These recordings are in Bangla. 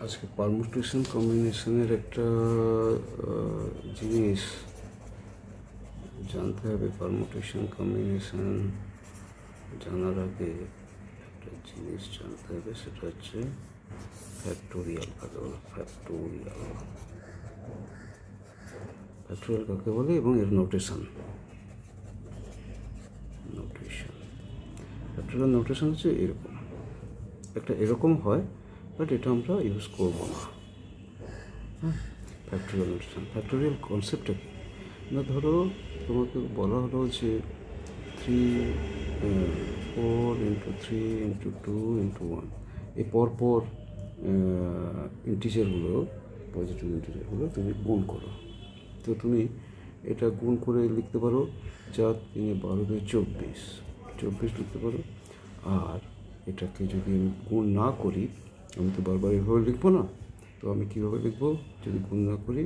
আজকে পারমুটেশন কম্বিনেশনের একটা জিনিস জানতে হবে। পারমুটেশন কম্বিনেশন জানার আগে একটা জিনিস জানতে হবে, সেটা হচ্ছে ফ্যাক্টোরিয়াল কাকে বলে। ফ্যাক্টোরিয়াল কাকে বলে এবং এর নোটেশন। ফ্যাক্টোরিয়াল নোটেশন হচ্ছে এরকম, একটা এরকম হয়, বাট এটা আমরা ইউজ করবো না। হ্যাঁ, ফ্যাক্টোরিয়াল নোটেশন, ফ্যাক্টোরিয়াল কনসেপ্টটা কি না, ধরো তোমাকে বলা হলো যে 4 × 3 × 2 × 1 এই পরপর ইন্টিজারগুলো, পজিটিভ ইন্টিজারগুলো তুমি গুণ করো। তো তুমি এটা গুণ করে লিখতে পারো 4 × 3 = 12 24 লিখতে পারো। আর এটাকে যদি আমি গুণ না করি, আমি তো বারবার এভাবে লিখবো না, তো আমি কীভাবে লিখবো যদি গুণ না করি?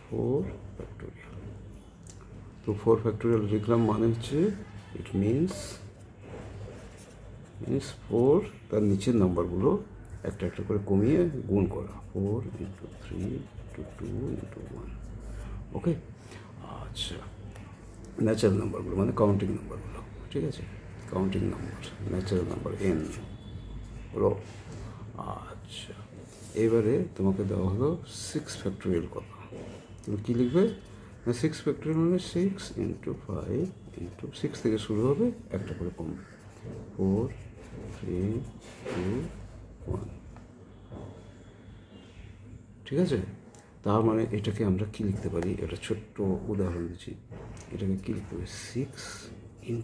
4 ফ্যাক্টোরিয়াল। তো 4 ফ্যাক্টোরিয়াল লিখলাম মানে হচ্ছে ইট মিনস 4 তার নিচের নাম্বারগুলো একটা একটা করে কমিয়ে গুণ করা। 4 × 3 × 2 × 1। ওকে, আচ্ছা, ন্যাচারাল নাম্বারগুলো মানে কাউন্টিং নাম্বারগুলো, ঠিক আছে, counting number, natural number n হলো। আচ্ছা, এবারে তোমাকে দেওয়া হলো 6 ফ্যাক্টোরিয়াল কত, তুমি কী লিখবে? 6 ফ্যাক্টোরিয়াল মানে 6 × 5 × 6 থেকে শুরু হবে, একটা করে কমবে। 4 3 2 1, ঠিক আছে। তার মানে এটাকে আমরা কী লিখতে পারি? একটা ছোট্ট উদাহরণ দিচ্ছি, এটাকে কী লিখতে পারি? 6 ×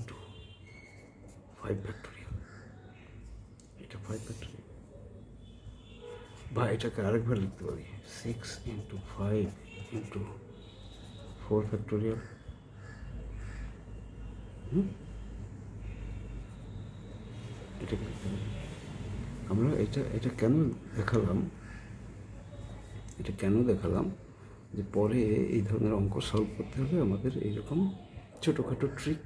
5 ফ্যাক্টোরিয়াল। এটা 5 ফ্যাক্টোরিয়াল, বা এটাকে আরেকবার লিখতে পারি 6 × 5 × 4 ফ্যাক্টোরিয়াল। এটাকে লিখতে পারি আমরা। এটা কেন দেখালাম যে পরে এই ধরনের অঙ্ক সলভ করতে হলে আমাদের এইরকম ছোটোখাটো ট্রিক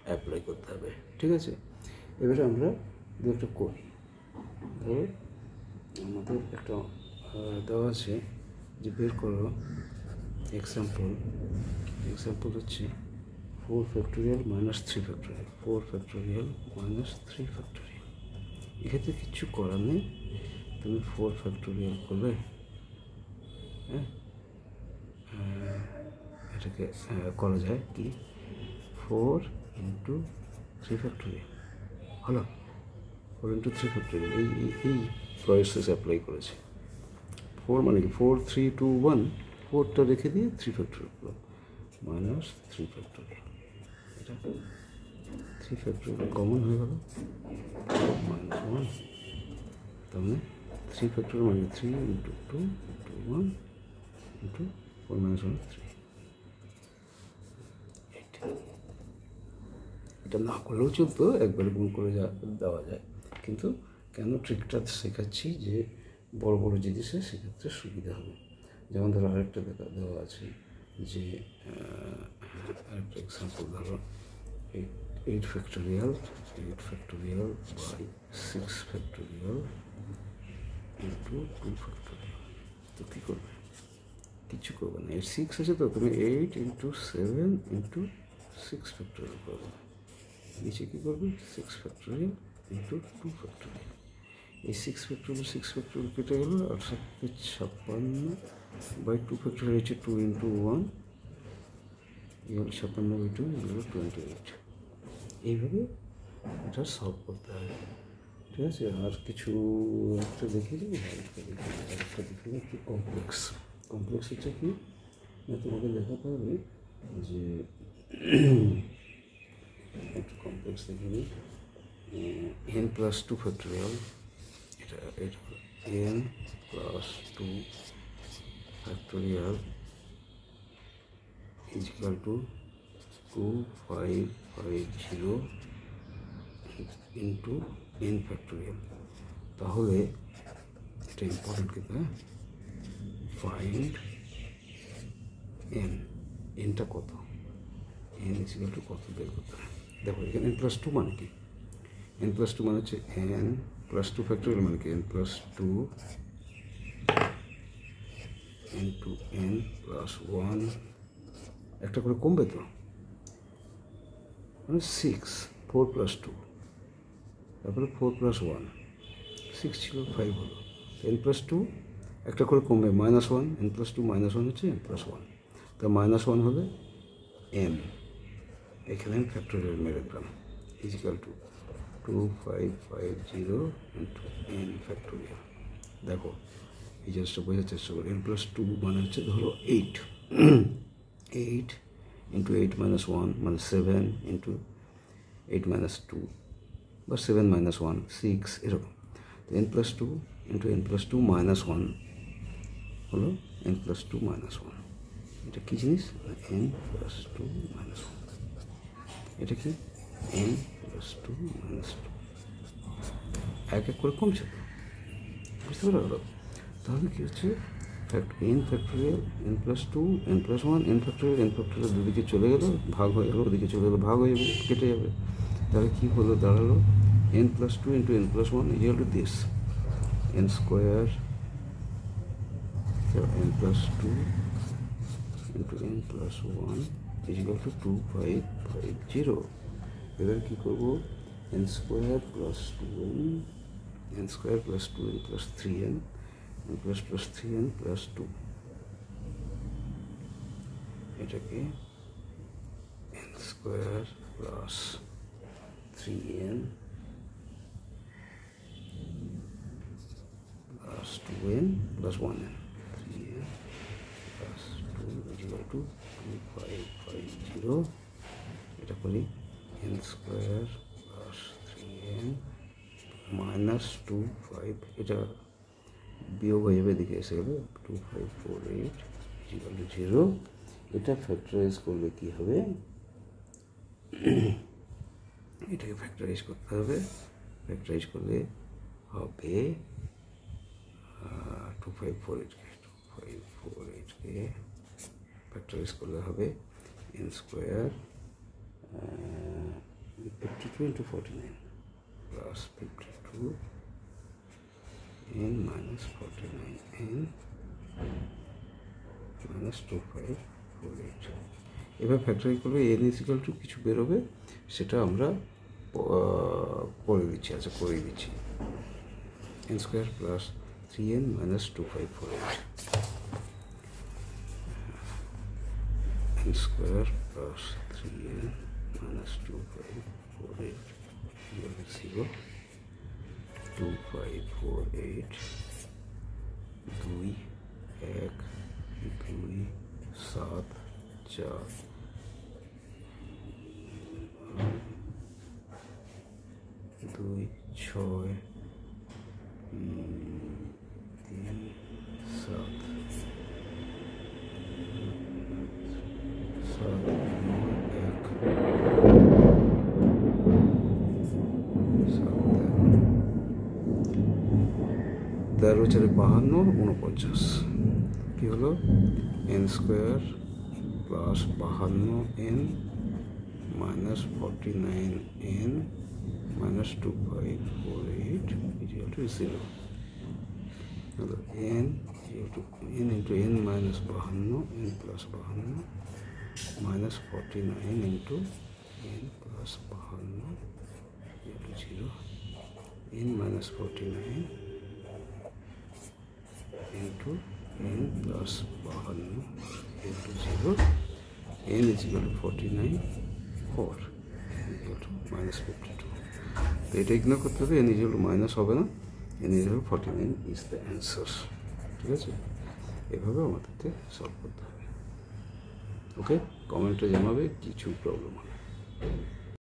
অ্যাপ্লাই করতে হবে, ঠিক আছে। এবারে আমরা দু একটা করি। ধরো আমাদের একটা দেওয়া আছে যে বের করো এক্সাম্পল হচ্ছে 4 ফ্যাক্টোরিয়াল - 3 ফ্যাক্টোরিয়াল। 4 factorial - 3 factorial. এক্ষেত্রে কিচ্ছু করার নেই, তুমি 4 ফ্যাক্টোরিয়াল করলে, হ্যাঁ, এটাকে করা যায় কি 4 × 3 ফ্যাক্টোরিয়াল হলো। 4 × 3 ফ্যাক্টোরিয়াল এই প্রসেস অ্যাপ্লাই করেছে। 4 মানে কি 4 3 2 1, 4টা রেখে দিয়ে 3 ফ্যাক্টোরিয়াল করো, -3 ফ্যাক্টোরিয়াল। এটা 3 ফ্যাক্টোরিয়াল কমন হয়ে গেল, -1, তার মানে 3 ফ্যাক্টোরিয়াল মানে 3 × 2 × 1 × 4 - 1 3। এটা না করলেও চলতো, একবারে গুণ করে দেওয়া যায়, কিন্তু কেন ট্রিকটা শেখাচ্ছি যে বড় বড় জিনিসে সেক্ষেত্রে সুবিধা হবে। যেমন ধরো আরেকটা দেওয়া আছে যে আরেকটা এক্সাম্পল ধরো 8 ফ্যাক্টোরিয়াল বাই 6 ফ্যাক্টোরিয়াল × 2 ফ্যাক্টোরিয়াল। তো কী করবে? কিছু করবে না, 6 আছে তো তুমি 8 × 7 × 6 ফ্যাক্টোরিয়াল করবে। নিচে কী করবে? 6 ফ্যাক্টোরিয়াল × 2 ফ্যাক্টোরিয়াল। এই 6 ফ্যাক্টোরিয়াল কেটে গেল, আর 7 × 56 বাই 2 ফ্যাক্টোরিয়াল হচ্ছে 2 × 1, এই হল 56/2 = 28। এইভাবে এটা সলভ করতে হবে, ঠিক আছে। আর কিছু একটা দেখে যাবো, আরেকটা দেখে একটু কমপ্লেক্স হচ্ছে কি না, তোমাকে দেখাতে হবে যে একটু কমপ্লেক্স দেখে নিই। n + 2 ফ্যাক্টোরিয়াল, এটা n + 2 ফ্যাক্টোরিয়াল = 2550 × n ফ্যাক্টোরিয়াল। তাহলে এটা ইম্পর্টেন্ট কিন্তু, হ্যাঁ, ফাইন্ড nটা কত, n = কত বের করতে হবে। দেখো এখানে n + 2 মানে কি? n + 2 মানে হচ্ছে n + 2 ফ্যাক্টোরিয়াল মানে কি n + 2 into N plus one, একটা করে কমবে তো, মানে 6, 4 প্লাস 2, তারপরে 4 প্লাস 1, 6 ছিল, 5 হলো, এন প্লাস 2 একটা করে কমবে, -1, এন প্লাস 2 -1 হচ্ছে এন প্লাস 1, তা -1 হলে এন, এখানে আমি ফ্যাক্টোরিয়াল মেরে দিলাম, is equal to 2550 into n factorial. দেখো এই জিনিসটা বোঝার চেষ্টা করো, এন প্লাস 2 মানে হচ্ছে ধরো 8, 8 ইন্টু 8 মাইনাস 1 মানে 7 ইন্টু 8 মাইনাস 2 বা 7 মাইনাস 1 6 এরকম। তো N plus 2 into N plus 2 minus 1 হলো এন প্লাস 2 মাইনাস 1। এটা কী জিনিস? N plus 2 minus 1। এটা কি? এন প্লাস 2 মাইনাস 2, এক এক করে কমছে তো, বুঝতে পারো? তাহলে কী হচ্ছে, N factorial N plus 2 N plus 1 N factorial দুদিকে চলে গেল, ভাগ হয়ে গেলো, ওদিকে চলে গেলো, ভাগ হয়ে যাবে, কেটে যাবে। তাহলে কী হলো, দাঁড়ালো N plus 2 into N plus 1 equal to this, N square N plus 2 into N plus 1 equal to 2550। এবার কী করবো, N square plus 2n, N square plus 2n plus 3n, plus 3n plus 2, এটাকে N square plus 3n plus 2n plus 1n, 3n plus 2 equal to 2550। এটা করি, N square plus 3n minus 25, এটা বিয়োগ হয়ে যাবে, এদিকে এসে গেলে 2548 ইকুয়াল টু 0। এটা ফ্যাক্টরাইজ করলে কী হবে, এটাকে ফ্যাক্টরাইজ করতে হবে, ফ্যাক্টরাইজ করলে হবে 2548কে ফ্যাক্টরাইজ করলে হবে N square 52 into 49 plus 52 n minus 49n minus 2548। এবার ফ্যাক্টরাইজ করলে n ইকুয়াল টু কিছু বেরোবে, সেটা আমরা করে দিচ্ছি, আচ্ছা করে দিচ্ছি, N square plus 3n minus 2548, N square plus 3n minus 2548 0, 2548 2 1 2 7 4 2 6 3 7 13 4 52 49, কী হলো, N square plus 52n minus 49n minus 2548 equal to 0। হলো N into N minus 52 N plus 52 minus 49 into N plus 52 equal to 0, N minus 49 into n plus 52 into 0, n is equal to 49 4 n equal to minus 52। তো এটা ইগনোর করতে হবে, n is equal to minus হবে না, n is equal to 49 is the answer। ঠিক আছে, এভাবে আমাদেরকে সলভ করতে হবে। ওকে, কমেন্টে জানাবে কিছু প্রবলেম হবে।